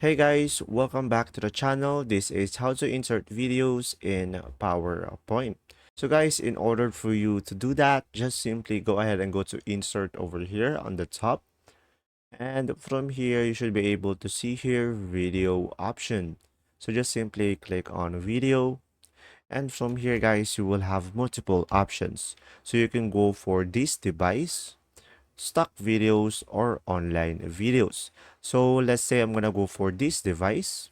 Hey guys, welcome back to the channel. This is how to insert videos in PowerPoint. So guys, in order for you to do that, just simply go ahead and go to insert over here on the top. And from here, you should be able to see here video option. So just simply click on video. And from here guys, you will have multiple options. So you can go for this device, stock videos, or online videos. So let's say I'm gonna go for this device,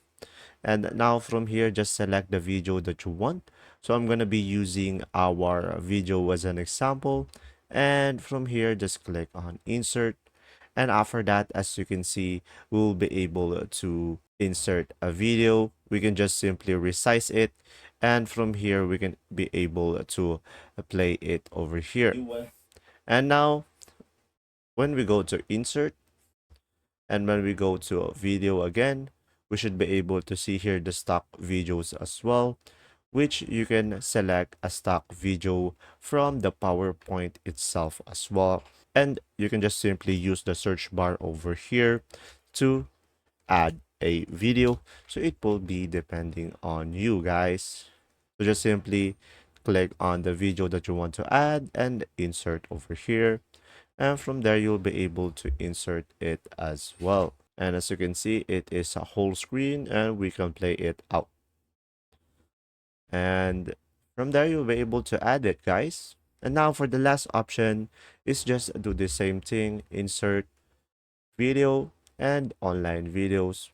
and now from here just select the video that you want. So I'm gonna be using our video as an example, and from here just click on insert, and after that, as you can see, we'll be able to insert a video. We can just simply resize it, and from here we can be able to play it over here. And now when we go to insert, and when we go to a video again, we should be able to see here the stock videos as well, which you can select a stock video from the PowerPoint itself as well. And you can just simply use the search bar over here to add a video. So it will be depending on you guys. So just simply click on the video that you want to add and insert over here, and from there you'll be able to insert it as well. And as you can see, it is a whole screen and we can play it out, and from there you'll be able to add it, guys. And now for the last option is just do the same thing, insert video and online videos.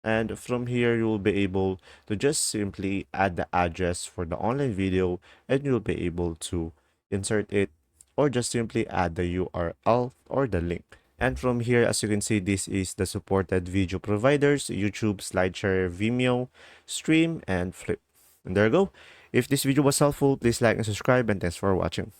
And from here you'll be able to just simply add the address for the online video, and you'll be able to insert it, or just simply add the URL or the link. And from here, as you can see, this is the supported video providers: YouTube, SlideShare, Vimeo, Stream, and Flip. And there you go. If this video was helpful, please like and subscribe, and thanks for watching.